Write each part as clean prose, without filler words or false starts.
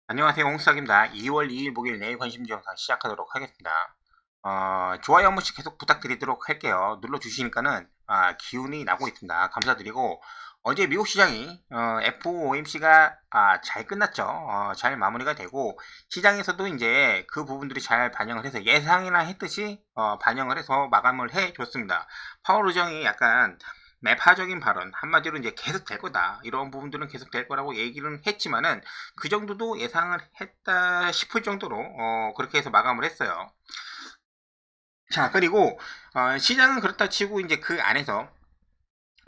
안녕하세요, 홍석입니다. 2월 2일 목요일 내일 관심주 영상 시작하도록 하겠습니다. 좋아요 한 번씩 계속 부탁드리도록 할게요. 눌러주시니까는 기운이 나고 있습니다. 감사드리고, 어제 미국 시장이 FOMC가 잘 끝났죠. 잘 마무리가 되고, 시장에서도 이제 그 부분들이 잘 반영을 해서 예상이나 했듯이 반영을 해서 마감을 해줬습니다. 파월 의장이 약간 매파적인 발언, 한마디로 이제 계속 될 거다, 이런 부분들은 계속 될 거라고 얘기를 했지만은 그 정도도 예상을 했다 싶을 정도로 그렇게 해서 마감을 했어요. 자, 그리고 시장은 그렇다 치고 이제 그 안에서,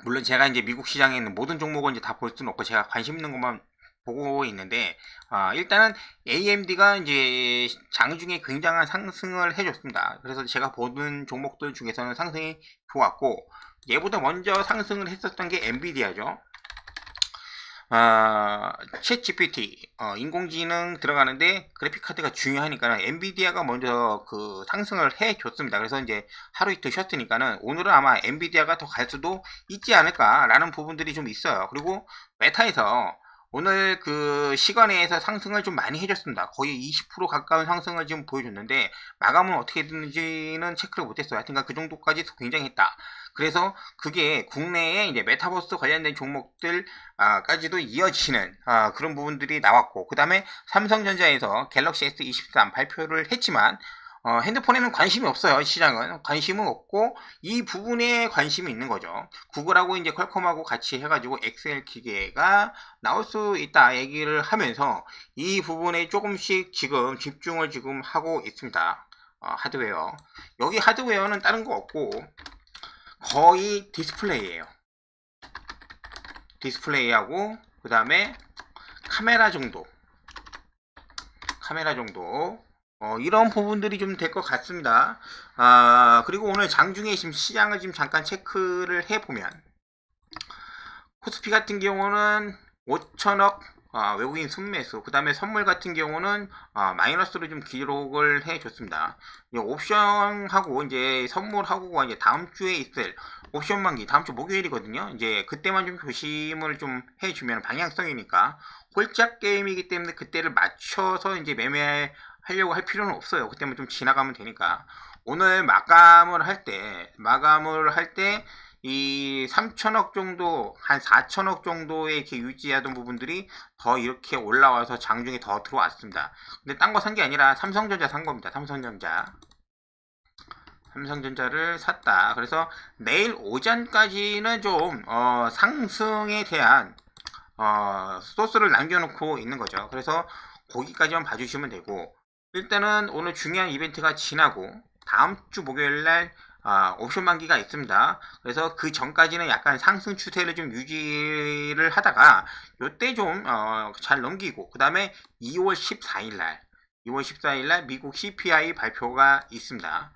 물론 제가 이제 미국 시장에 있는 모든 종목은 이제 다 볼 수는 없고 제가 관심 있는 것만 보고 있는데, 일단은 AMD가 이제 장중에 굉장한 상승을 해줬습니다. 그래서 제가 보는 종목들 중에서는 상승이 좋았고, 얘보다 먼저 상승을 했었던 게 엔비디아죠. 챗 GPT, 인공지능 들어가는데 그래픽 카드가 중요하니까 엔비디아가 먼저 그 상승을 해줬습니다. 그래서 이제 하루 이틀 쉬었으니까는 오늘은 아마 엔비디아가 더 갈 수도 있지 않을까라는 부분들이 좀 있어요. 그리고 메타에서 오늘 그 시간에서 상승을 좀 많이 해줬습니다. 거의 20% 가까운 상승을 지금 보여줬는데, 마감은 어떻게 됐는지는 체크를 못했어요. 하여튼간 그 정도까지 굉장했다. 그래서 그게 국내에 이제 메타버스 관련된 종목들 까지도 이어지는 그런 부분들이 나왔고, 그 다음에 삼성전자에서 갤럭시 S23 발표를 했지만 핸드폰에는 관심이 없어요. 시장은 관심은 없고 이 부분에 관심이 있는 거죠. 구글하고 이제 퀄컴하고 같이 해가지고 엑셀 기계가 나올 수 있다 얘기를 하면서 이 부분에 조금씩 지금 집중을 지금 하고 있습니다. 하드웨어, 여기 하드웨어는 다른 거 없고 거의 디스플레이예요. 디스플레이하고 그 다음에 카메라 정도, 이런 부분들이 좀 될 것 같습니다. 그리고 오늘 장중에 지금 시장을 지금 잠깐 체크를 해보면, 코스피 같은 경우는 5천억 외국인 순매수, 그 다음에 선물 같은 경우는 마이너스로 좀 기록을 해줬습니다. 옵션하고 이제 선물하고가 이제 다음 주에 있을 옵션 만기, 다음 주 목요일이거든요. 이제 그때만 좀 조심을 좀 해주면, 방향성이니까 홀짝 게임이기 때문에 그때를 맞춰서 이제 매매하려고 할 필요는 없어요. 그때만 좀 지나가면 되니까. 오늘 마감을 할 때 이 3천억 정도, 한 4천억 정도에 이렇게 유지하던 부분들이 더 이렇게 올라와서 장중에 더 들어왔습니다. 근데 딴 거 산 게 아니라 삼성전자 산 겁니다. 삼성전자를 샀다. 그래서 내일 오전까지는 좀 상승에 대한 소스를 남겨놓고 있는 거죠. 그래서 거기까지만 봐주시면 되고, 일단은 오늘 중요한 이벤트가 지나고 다음 주 목요일날 옵션 만기가 있습니다. 그래서 그 전까지는 약간 상승 추세를 좀 유지를 하다가 요때 좀 잘 넘기고, 그 다음에 2월 14일날 미국 CPI 발표가 있습니다.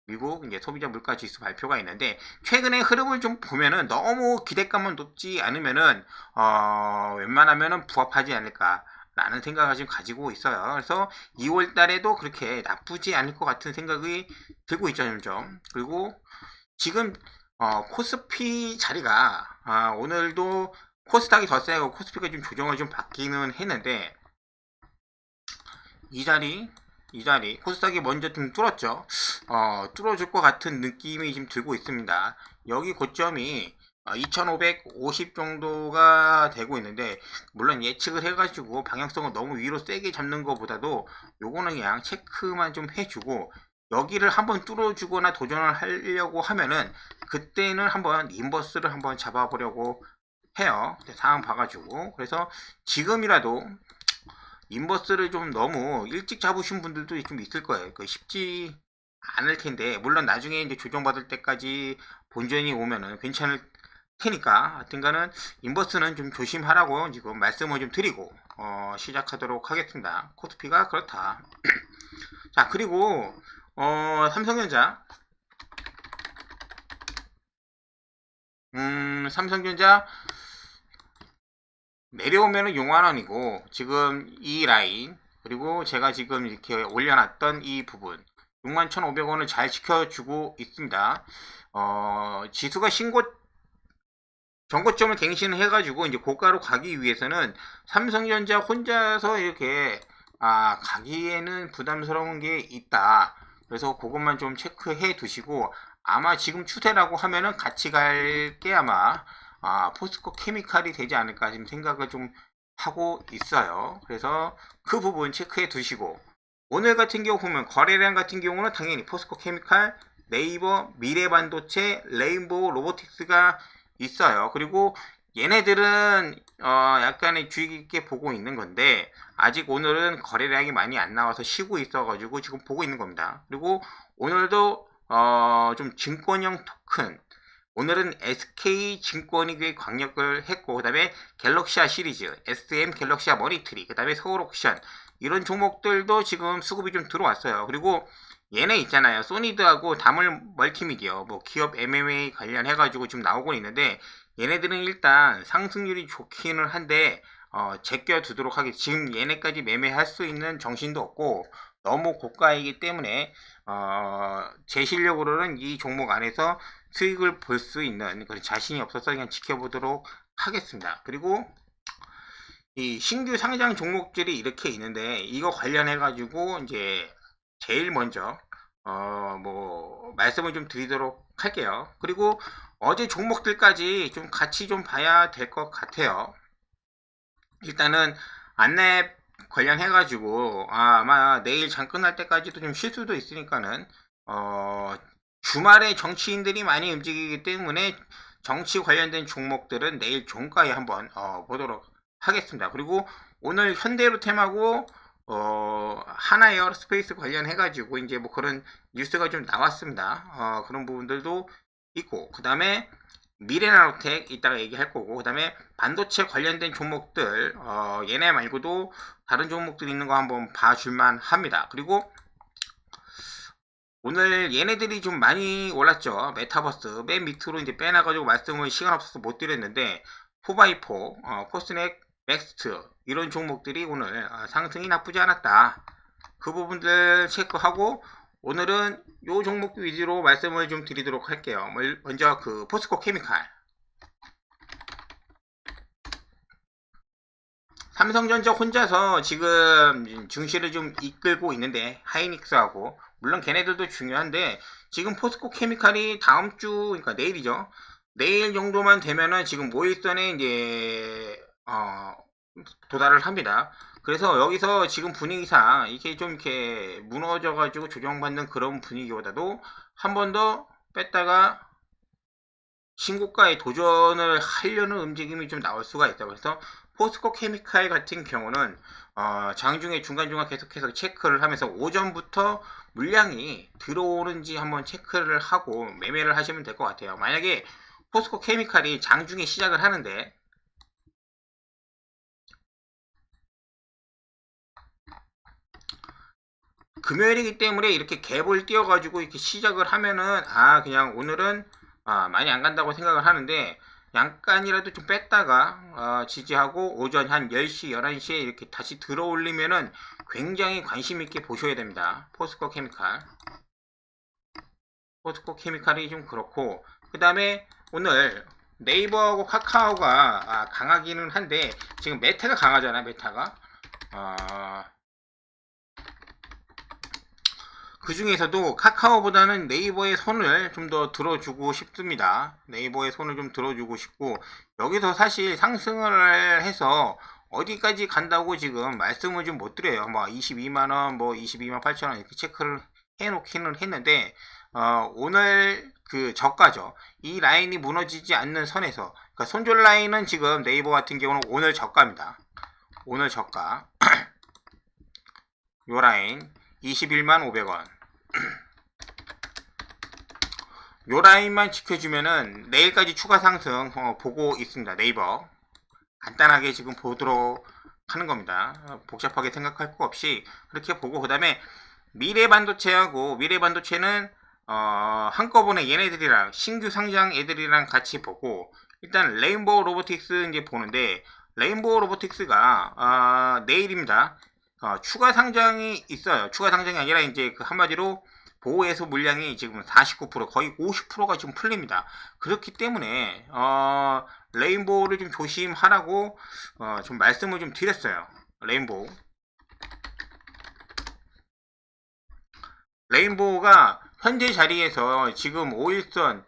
미국 이제 소비자 물가 지수 발표가 있는데, 최근의 흐름을 좀 보면은 너무 기대감은 높지 않으면은 웬만하면은 부합하지 않을까 라는 생각을 지금 가지고 있어요. 그래서 2월 달에도 그렇게 나쁘지 않을 것 같은 생각이 들고 있죠, 점점. 그리고 지금 코스피 자리가 오늘도 코스닥이 더 세고 코스피가 좀 조정을 좀 받기는 했는데, 이 자리 코스닥이 먼저 좀 뚫었죠. 뚫어줄 것 같은 느낌이 지금 들고 있습니다. 여기 고점이 2550 정도가 되고 있는데, 물론 예측을 해가지고 방향성을 너무 위로 세게 잡는 것보다도 요거는 그냥 체크만 좀 해주고, 여기를 한번 뚫어주거나 도전을 하려고 하면은 그때는 한번 인버스를 한번 잡아보려고 해요. 상황 봐가지고. 그래서 지금이라도 인버스를 좀 너무 일찍 잡으신 분들도 좀 있을 거예요. 쉽지 않을 텐데, 물론 나중에 이제 조정받을 때까지 본전이 오면은 괜찮을 테니까, 하여튼간은 인버스는 좀 조심하라고 지금 말씀을 좀 드리고 시작하도록 하겠습니다. 코스피가 그렇다. 자, 그리고 삼성전자 내려오면은 6만원이고, 지금 이 라인, 그리고 제가 지금 이렇게 올려놨던 이 부분 61,500원을 잘 지켜주고 있습니다. 지수가 전고점을 갱신을 해가지고 이제 고가로 가기 위해서는 삼성전자 혼자서 이렇게 가기에는 부담스러운 게 있다. 그래서 그것만 좀 체크해 두시고, 아마 지금 추세라고 하면은 같이 갈 게 아마 포스코 케미칼이 되지 않을까 지금 생각을 좀 하고 있어요. 그래서 그 부분 체크해 두시고, 오늘 같은 경우 보면 거래량 같은 경우는 당연히 포스코 케미칼, 네이버, 미래반도체, 레인보우 로보틱스가 있어요. 그리고 얘네들은 약간의 주의 깊게 보고 있는 건데, 아직 오늘은 거래량이 많이 안 나와서 쉬고 있어가지고 지금 보고 있는 겁니다. 그리고 오늘도 좀 증권형 토큰, 오늘은 SK증권이 꽤 강력을 했고, 그 다음에 갤럭시아 시리즈, SM 갤럭시아 머니트리, 그 다음에 서울옥션, 이런 종목들도 지금 수급이 좀 들어왔어요. 그리고 얘네 있잖아요. 소니드하고 다물 멀티미디어, 뭐 기업 MMA 관련해가지고 지금 나오고 있는데, 얘네들은 일단 상승률이 좋기는 한데, 제껴두도록 하겠. 지금 얘네까지 매매할 수 있는 정신도 없고, 너무 고가이기 때문에, 제 실력으로는 이 종목 안에서 수익을 볼 수 있는 그런 자신이 없어서 그냥 지켜보도록 하겠습니다. 그리고 이 신규 상장 종목들이 이렇게 있는데, 이거 관련해 가지고 이제 제일 먼저 뭐 말씀을 좀 드리도록 할게요. 그리고 어제 종목들까지 좀 같이 좀 봐야 될 것 같아요. 일단은 안내 관련해 가지고 아마 내일 장 끝날 때까지도 좀 쉴 수도 있으니까는 주말에 정치인들이 많이 움직이기 때문에 정치 관련된 종목들은 내일 종가에 한번 보도록 하겠습니다. 그리고 오늘 현대로템하고 하나에어스페이스 관련해 가지고 이제 뭐 그런 뉴스가 좀 나왔습니다. 그런 부분들도 있고, 그 다음에 미래나노텍 이따가 얘기할 거고, 그 다음에 반도체 관련된 종목들 얘네 말고도 다른 종목들이 있는 거 한번 봐줄만 합니다. 그리고 오늘 얘네들이 좀 많이 올랐죠. 메타버스 맨 밑으로 이제 빼놔가지고 말씀을 시간 없어서 못 드렸는데, 4x4, 코스넥, 맥스트 이런 종목들이 오늘 상승이 나쁘지 않았다. 그 부분들 체크하고 오늘은 요 종목 위주로 말씀을 좀 드리도록 할게요. 먼저 그 포스코 케미칼, 삼성전자 혼자서 지금 증시를 좀 이끌고 있는데, 하이닉스하고 물론 걔네들도 중요한데, 지금 포스코 케미칼이 다음 주, 그러니까 내일이죠. 내일 정도만 되면은 지금 모일선에 이제 도달을 합니다. 그래서 여기서 지금 분위기상 이게 좀 이렇게 무너져가지고 조정받는 그런 분위기보다도 한 번 더 뺐다가 신고가에 도전을 하려는 움직임이 좀 나올 수가 있다. 그래서 포스코 케미칼 같은 경우는 장중에 중간중간 계속해서 체크를 하면서 오전부터 물량이 들어오는지 한번 체크를 하고 매매를 하시면 될 것 같아요. 만약에 포스코 케미칼이 장중에 시작을 하는데 금요일이기 때문에 이렇게 갭을 띄워가지고 이렇게 시작을 하면은 그냥 오늘은 많이 안 간다고 생각을 하는데, 약간이라도 좀 뺐다가 지지하고 오전 한 10시 11시에 이렇게 다시 들어올리면은 굉장히 관심 있게 보셔야 됩니다. 포스코 케미칼이 좀 그렇고, 그 다음에 오늘 네이버하고 카카오가 강하기는 한데, 지금 메타가 강하잖아. 메타가 그 중에서도 카카오보다는 네이버의 손을 좀 더 들어주고 싶습니다. 네이버의 손을 좀 들어주고 싶고, 여기서 사실 상승을 해서 어디까지 간다고 지금 말씀을 좀 못 드려요. 뭐 22만원, 뭐 22만 8천원 이렇게 체크를 해놓기는 했는데, 오늘 그 저가죠. 이 라인이 무너지지 않는 선에서, 그러니까 손절 라인은 지금 네이버 같은 경우는 오늘 저가입니다. 오늘 저가. 요 라인 21만 500원. 요 라인만 지켜주면은 내일까지 추가 상승 보고 있습니다. 네이버 간단하게 지금 보도록 하는 겁니다. 복잡하게 생각할 거 없이 그렇게 보고, 그 다음에 미래반도체는 한꺼번에 얘네들이랑 신규 상장 애들이랑 같이 보고, 일단 레인보우 로보틱스 이제 보는데, 레인보우 로보틱스가 내일입니다. 추가 상장이 있어요. 추가 상장이 아니라 이제 그 한마디로 보호해소 물량이 지금 49% 거의 50%가 지금 풀립니다. 그렇기 때문에 레인보우를 좀 조심하라고 좀 말씀을 좀 드렸어요. 레인보우 레인보우가 현재 자리에서 지금 5일선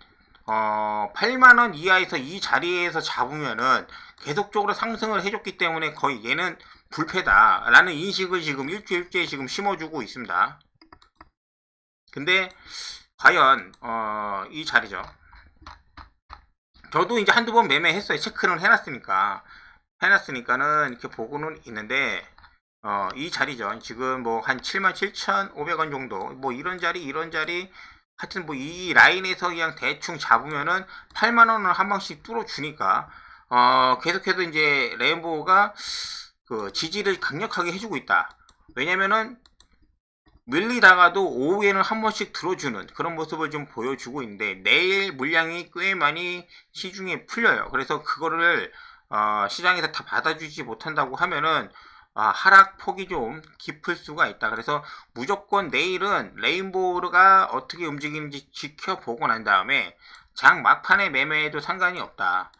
8만원 이하에서 이 자리에서 잡으면은 계속적으로 상승을 해줬기 때문에 거의 얘는 불패다 라는 인식을 지금 일주일째 지금 심어주고 있습니다. 근데 과연 이 자리죠. 저도 이제 한두 번 매매했어요. 체크는 해놨으니까는 이렇게 보고는 있는데 이 자리죠. 지금 뭐 한 77,500원 정도 뭐 이런 자리 하여튼 뭐 이 라인에서 그냥 대충 잡으면은 8만원을 한 방씩 뚫어주니까 계속해서 이제 레인보우가 그 지지를 강력하게 해주고 있다. 왜냐면은 밀리다가도 오후에는 한 번씩 들어주는 그런 모습을 좀 보여주고 있는데 내일 물량이 꽤 많이 시중에 풀려요. 그래서 그거를 시장에서 다 받아주지 못한다고 하면은 하락폭이 좀 깊을 수가 있다. 그래서 무조건 내일은 레인보우가 어떻게 움직이는지 지켜보고 난 다음에 장 막판에 매매해도 상관이 없다.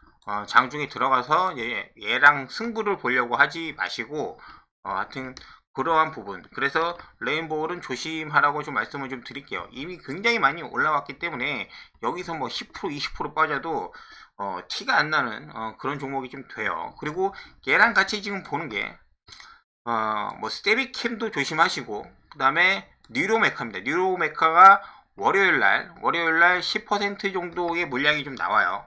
장중에 들어가서 얘랑 승부를 보려고 하지 마시고 하여튼 그러한 부분. 그래서 레인보우는 조심하라고 좀 말씀을 좀 드릴게요. 이미 굉장히 많이 올라왔기 때문에 여기서 뭐 10% 20% 빠져도 티가 안 나는 그런 종목이 좀 돼요. 그리고 얘랑 같이 지금 보는 게 뭐 스테비캠도 조심하시고 그 다음에 뉴로메카입니다. 뉴로메카가 월요일날 10% 정도의 물량이 좀 나와요.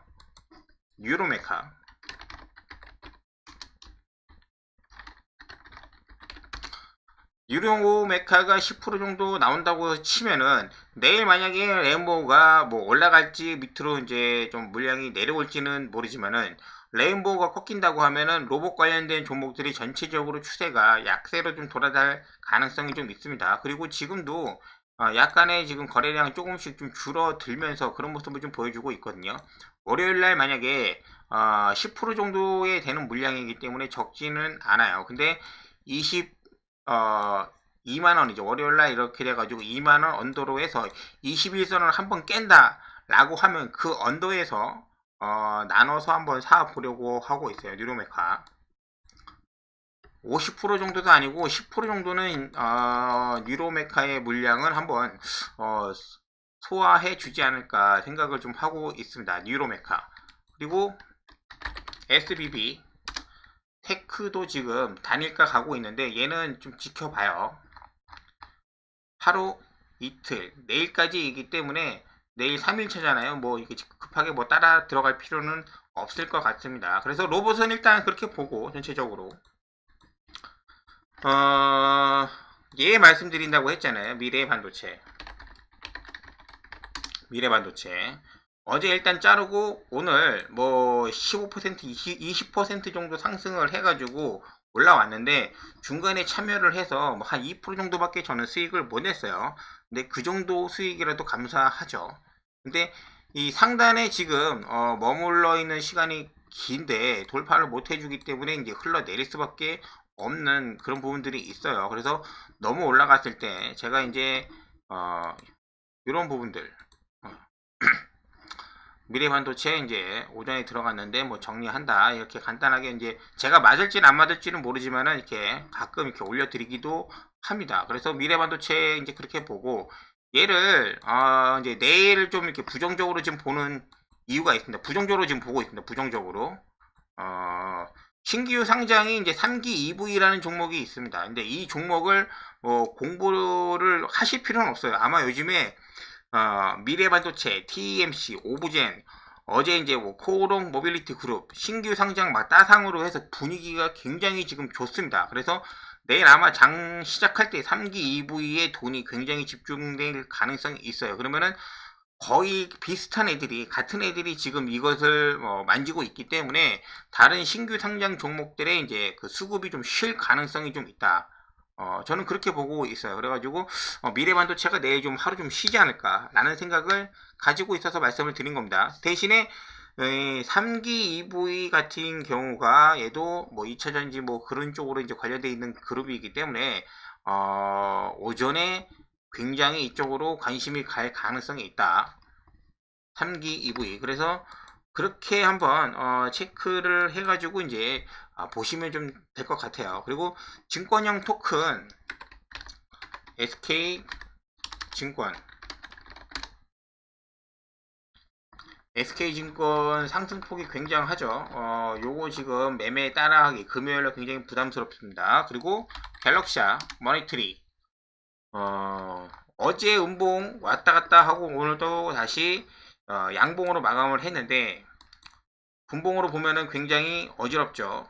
뉴로메카 뉴로메카가 10% 정도 나온다고 치면은 내일 만약에 레인보우가 뭐 올라갈지 밑으로 이제 좀 물량이 내려올지는 모르지만은 레인보우가 꺾인다고 하면은 로봇 관련된 종목들이 전체적으로 추세가 약세로 좀 돌아갈 가능성이 좀 있습니다. 그리고 지금도 약간의 지금 거래량이 조금씩 좀 줄어들면서 그런 모습을 좀 보여주고 있거든요. 월요일날 만약에 10% 정도에 되는 물량이기 때문에 적지는 않아요. 근데 2만원이죠. 월요일날 이렇게 돼가지고 2만원 언더로 해서 21선을 한번 깬다 라고 하면 그 언더에서 나눠서 한번 사보려고 하고 있어요. 뉴로메카 50% 정도도 아니고 10% 정도는 뉴로메카의 물량을 한번 소화해 주지 않을까 생각을 좀 하고 있습니다. 뉴로메카 그리고 SBB 테크도 지금 단일가 가고 있는데 얘는 좀 지켜봐요. 하루 이틀 내일까지이기 때문에 내일 3일차잖아요. 뭐 이게 급하게 뭐 따라 들어갈 필요는 없을 것 같습니다. 그래서 로봇은 일단 그렇게 보고 전체적으로 예 말씀드린다고 했잖아요. 미래반도체 어제 일단 자르고 오늘 뭐 15% 20% 정도 상승을 해가지고 올라왔는데 중간에 참여를 해서 뭐 한 2% 정도밖에 저는 수익을 못 냈어요. 근데 그 정도 수익이라도 감사하죠. 근데 이 상단에 지금 머물러 있는 시간이 긴데 돌파를 못 해주기 때문에 이제 흘러내릴 수밖에 없는 그런 부분들이 있어요. 그래서 너무 올라갔을 때 제가 이제 이런 부분들 미래반도체 이제 오전에 들어갔는데 뭐 정리한다 이렇게 간단하게 이제 제가 맞을지는 안 맞을지는 모르지만은 이렇게 가끔 이렇게 올려드리기도 합니다. 그래서 미래반도체 이제 그렇게 보고 얘를 이제 내일 좀 이렇게 부정적으로 지금 보는 이유가 있습니다. 부정적으로 지금 보고 있습니다. 부정적으로 신규 상장이 이제 3기 EV라는 종목이 있습니다. 근데 이 종목을 공부를 하실 필요는 없어요. 아마 요즘에 미래반도체, TMC, 오브젠, 어제 이제 뭐 코오롱 모빌리티 그룹 신규 상장 막 따상으로 해서 분위기가 굉장히 지금 좋습니다. 그래서 내일 아마 장 시작할 때 3기 EV에 돈이 굉장히 집중될 가능성이 있어요. 그러면은 거의 비슷한 애들이 같은 애들이 지금 이것을 만지고 있기 때문에 다른 신규 상장 종목들의 이제 그 수급이 좀 쉴 가능성이 좀 있다. 저는 그렇게 보고 있어요. 그래가지고 미래반도체가 내일 좀 하루 좀 쉬지 않을까 라는 생각을 가지고 있어서 말씀을 드린 겁니다. 대신에 3기 EV 같은 경우가 얘도 뭐 2차전지 뭐 그런 쪽으로 이제 관련되어 있는 그룹이기 때문에 오전에 굉장히 이쪽으로 관심이 갈 가능성이 있다. 3기 EV. 그래서 그렇게 한번 체크를 해가지고 이제 보시면 좀 될 것 같아요. 그리고 증권형 토큰 SK 증권 SK증권 상승폭이 굉장하죠. 요거 지금 매매 따라하기 금요일로 굉장히 부담스럽습니다. 그리고 갤럭시아 머니트리 어제 음봉 왔다 갔다 하고 오늘도 다시 양봉으로 마감을 했는데 분봉으로 보면은 굉장히 어지럽죠.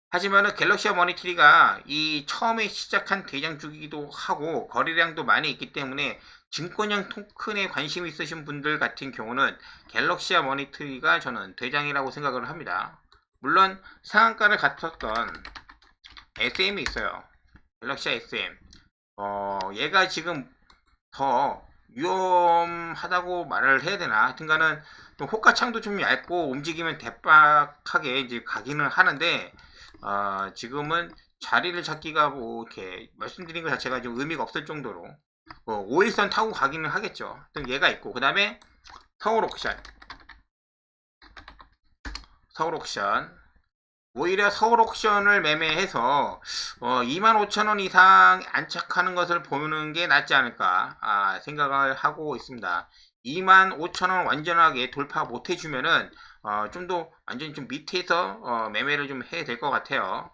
하지만은 갤럭시아 머니트리가 이 처음에 시작한 대장주기도 하고 거래량도 많이 있기 때문에 증권형 토큰에 관심 있으신 분들 같은 경우는 갤럭시아 머니트리가 저는 대장이라고 생각을 합니다. 물론 상한가를 갖췄던 SM이 있어요. 갤럭시아 SM. 얘가 지금 더 위험하다고 말을 해야 되나? 하여튼간은 좀 호가창도 좀 얇고 움직이면 대박하게 이제 가기는 하는데 지금은 자리를 찾기가 뭐 이렇게 말씀드린 것 자체가 좀 의미가 없을 정도로 5일선 타고 가기는 하겠죠. 얘가 있고 그 다음에 서울옥션 오히려 서울옥션을 매매해서 25,000원 이상 안착하는 것을 보는 게 낫지 않을까 생각을 하고 있습니다. 25,000원 완전하게 돌파 못 해주면은 좀 더 완전히 좀 밑에서 매매를 좀 해야 될 것 같아요.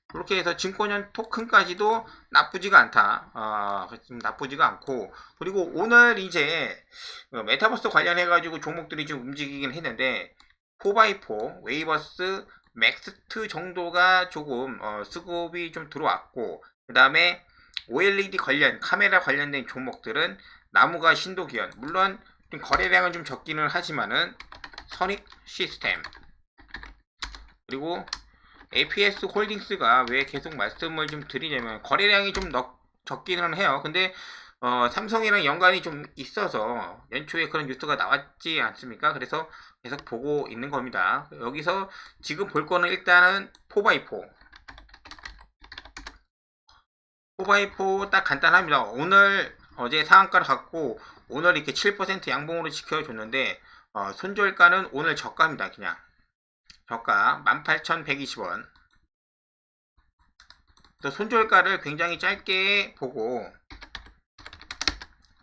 그렇게 해서 증권형 토큰까지도 나쁘지가 않다. 좀 나쁘지가 않고 그리고 오늘 이제 메타버스 관련해 가지고 종목들이 좀 움직이긴 했는데 4x4 웨이버스 맥스트 정도가 조금 수급이 좀 들어왔고 그 다음에 OLED 관련 카메라 관련된 종목들은 나무가 신도기현 물론 좀 거래량은 좀 적기는 하지만은 선익 시스템 그리고 APS 홀딩스가 왜 계속 말씀을 좀 드리냐면 거래량이 좀 적기는 해요. 근데 삼성이랑 연관이 좀 있어서 연초에 그런 뉴스가 나왔지 않습니까? 그래서 계속 보고 있는 겁니다. 여기서 지금 볼 거는 일단은 4x4 딱 간단합니다. 오늘 어제 상한가를 갖고 오늘 이렇게 7% 양봉으로 지켜줬는데 손절가는 오늘 저가입니다. 그냥 저가 18,120원 손절가를 굉장히 짧게 보고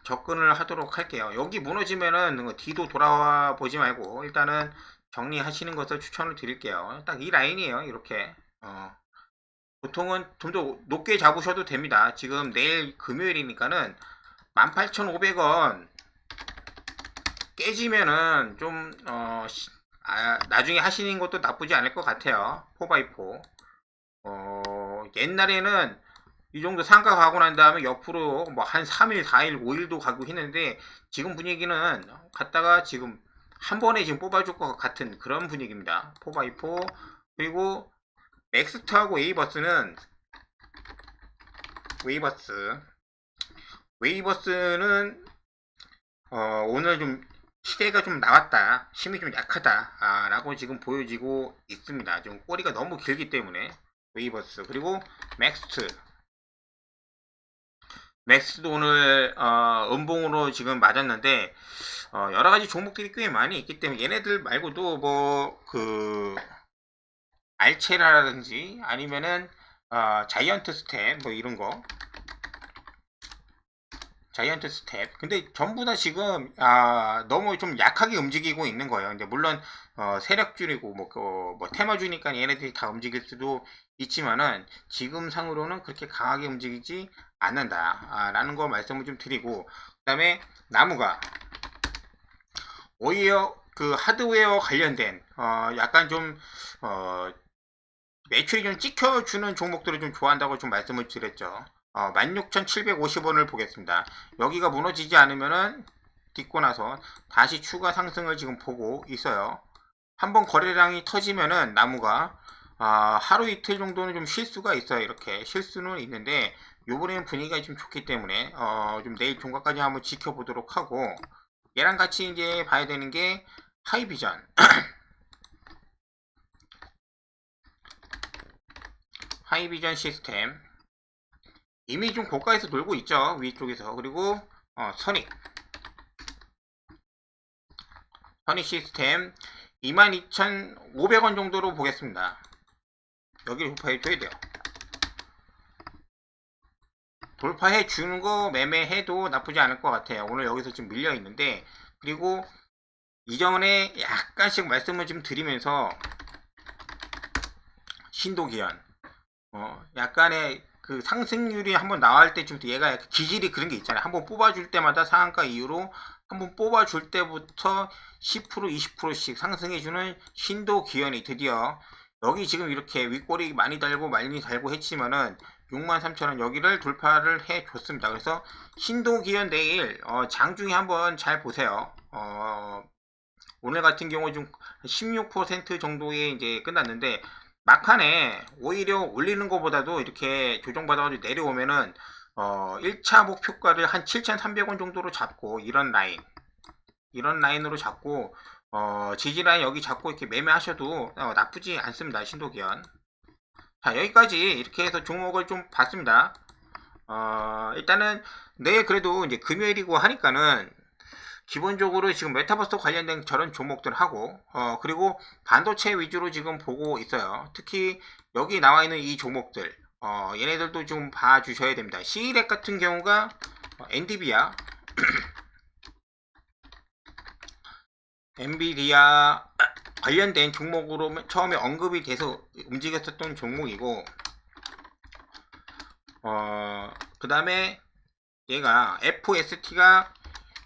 접근을 하도록 할게요. 여기 무너지면은 뒤도 돌아와 보지 말고 일단은 정리하시는 것을 추천을 드릴게요. 딱 이 라인이에요. 이렇게 보통은 좀 더 높게 잡으셔도 됩니다. 지금 내일 금요일이니까는 18,500원 깨지면은 좀 나중에 하시는 것도 나쁘지 않을 것 같아요. 4x4 옛날에는 이 정도 상가 가고 난 다음에 옆으로 뭐 한 3일, 4일, 5일도 가고 했는데 지금 분위기는 갔다가 지금 한 번에 지금 뽑아줄 것 같은 그런 분위기입니다. 4x4 그리고 맥스트하고 웨이버스는 오늘 좀 시대가 좀 나왔다. 힘이 좀 약하다. 라고 지금 보여지고 있습니다. 좀 꼬리가 너무 길기 때문에 웨이버스 그리고 맥스도 오늘 음봉으로 지금 맞았는데 여러가지 종목들이 꽤 많이 있기 때문에 얘네들 말고도 뭐 그 알체라든지 아니면은 자이언트 스텝 뭐 이런거 자이언트 스텝 근데 전부 다 지금 너무 좀 약하게 움직이고 있는 거예요. 근데 물론 세력줄이고 뭐 테마주니까 얘네들이 다 움직일 수도 있지만은 지금 상으로는 그렇게 강하게 움직이지 않는다 라는 거 말씀을 좀 드리고 그 다음에 나무가 오히려 그 하드웨어 관련된 약간 좀 매출이 좀 찍혀주는 종목들을 좀 좋아한다고 좀 말씀을 드렸죠. 16,750원을 보겠습니다. 여기가 무너지지 않으면은 딛고 나서 다시 추가 상승을 지금 보고 있어요. 한번 거래량이 터지면은 나무가 하루 이틀 정도는 좀 쉴 수가 있어요. 이렇게 쉴 수는 있는데 요번에는 분위기가 좀 좋기 때문에 좀 내일 종가까지 한번 지켜보도록 하고 얘랑 같이 이제 봐야 되는 게 하이비전 하이비전 시스템 이미 좀 고가에서 놀고 있죠. 위쪽에서. 그리고 선익 시스템 22,500원 정도로 보겠습니다. 여기를 후파해 줘야 돼요. 돌파해 주는 거 매매해도 나쁘지 않을 것 같아요. 오늘 여기서 지금 밀려 있는데, 그리고 이전에 약간씩 말씀을 좀 드리면서 신도기현 약간의 그 상승률이 한번 나올 때쯤 얘가 기질이 그런 게 있잖아요. 한번 뽑아줄 때마다 상한가 이후로 한번 뽑아줄 때부터 10% 20%씩 상승해주는 신도기현이 드디어 여기 지금 이렇게 윗꼬리 많이 달고 했지만은 63,000원 여기를 돌파를 해 줬습니다. 그래서 신도기현 내일 장중에 한번 잘 보세요. 오늘 같은 경우 좀 16% 정도에 이제 끝났는데, 막판에 오히려 올리는 것보다도 이렇게 조정받아가지고 내려오면은 1차 목표가를 한 7,300원 정도로 잡고, 이런 라인으로 잡고 지지라인 여기 잡고 이렇게 매매하셔도 나쁘지 않습니다. 신도기현. 자, 여기까지 이렇게 해서 종목을 좀 봤습니다. 일단은 내일 그래도 이제 금요일이고 하니까는 기본적으로 지금 메타버스 관련된 저런 종목들 하고 그리고 반도체 위주로 지금 보고 있어요. 특히 여기 나와 있는 이 종목들 얘네들도 좀 봐주셔야 됩니다. C렉 같은 경우가 엔비디아 엔비디아 관련된 종목으로 처음에 언급이 돼서 움직였었던 종목이고, 그 다음에 얘가 FST가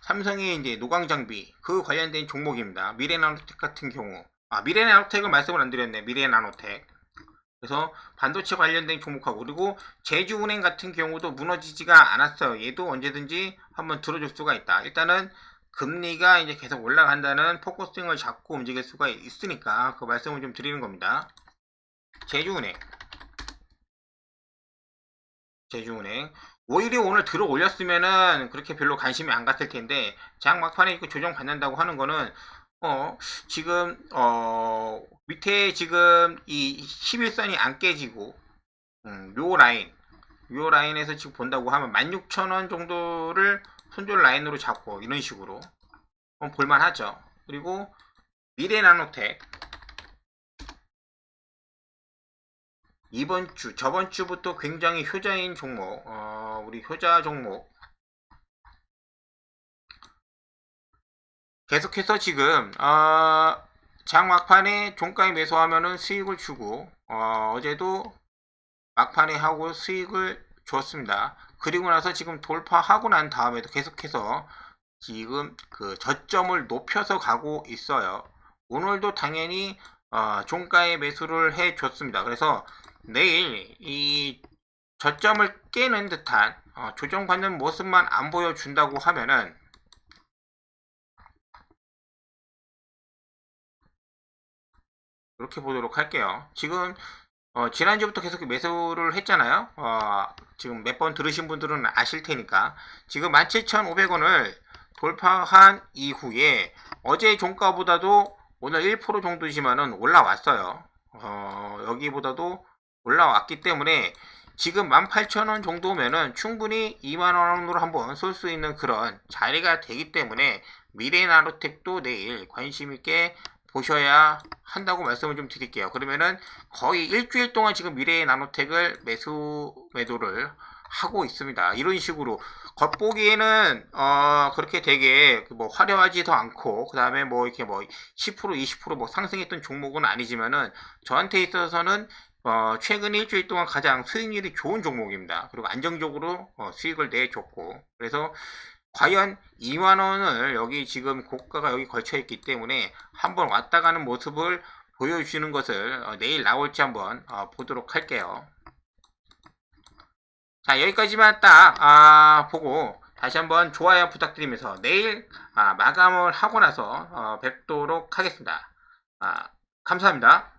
삼성의 이제 노광장비 그 관련된 종목입니다. 미래나노텍 같은 경우, 미래나노텍을 말씀을 안 드렸네. 미래나노텍. 그래서 반도체 관련된 종목하고, 그리고 제주은행 같은 경우도 무너지지가 않았어요. 얘도 언제든지 한번 들어줄 수가 있다. 일단은 금리가 이제 계속 올라간다는 포커싱을 잡고 움직일 수가 있으니까 그 말씀을 좀 드리는 겁니다. 제주은행 오히려 오늘 들어 올렸으면은 그렇게 별로 관심이 안 갔을 텐데, 장 막판에 이렇게 조정 받는다고 하는 거는 지금 밑에 지금 이 11선이 안 깨지고 요 라인에서 지금 본다고 하면 16,000원 정도를 손절 라인으로 잡고 이런 식으로 볼만하죠. 그리고 미래나노텍 저번 주부터 굉장히 효자인 종목, 우리 효자 종목 계속해서 지금 장 막판에 종가에 매수하면은 수익을 주고 어제도 막판에 하고 수익을 줬습니다. 그리고 나서 지금 돌파하고 난 다음에도 계속해서 지금 그 저점을 높여서 가고 있어요. 오늘도 당연히 종가에 매수를 해 줬습니다. 그래서 내일 이 저점을 깨는 듯한 조정받는 모습만 안 보여준다고 하면은 이렇게 보도록 할게요. 지금 지난주부터 계속 매수를 했잖아요. 지금 몇 번 들으신 분들은 아실 테니까, 지금 17,500원을 돌파한 이후에 어제 종가보다도 오늘 1% 정도지만은 올라왔어요. 여기보다도 올라왔기 때문에 지금 18,000원 정도면은 충분히 2만원으로 한번 쏠 수 있는 그런 자리가 되기 때문에 미래나노텍도 내일 관심있게 보셔야 한다고 말씀을 좀 드릴게요. 그러면은 거의 일주일 동안 지금 미래나노텍을 매도를 하고 있습니다. 이런 식으로 겉보기에는 그렇게 되게 뭐 화려하지도 않고, 그 다음에 뭐 이렇게 뭐 10% 20% 뭐 상승했던 종목은 아니지만은 저한테 있어서는 최근 일주일 동안 가장 수익률이 좋은 종목입니다. 그리고 안정적으로 수익을 내줬고, 그래서 과연 2만원을 여기 지금 고가가 여기 걸쳐 있기 때문에 한번 왔다 가는 모습을 보여주는 것을 내일 나올지 한번 보도록 할게요. 자, 여기까지만 딱 보고 다시 한번 좋아요 부탁드리면서 내일 마감을 하고 나서 뵙도록 하겠습니다. 감사합니다.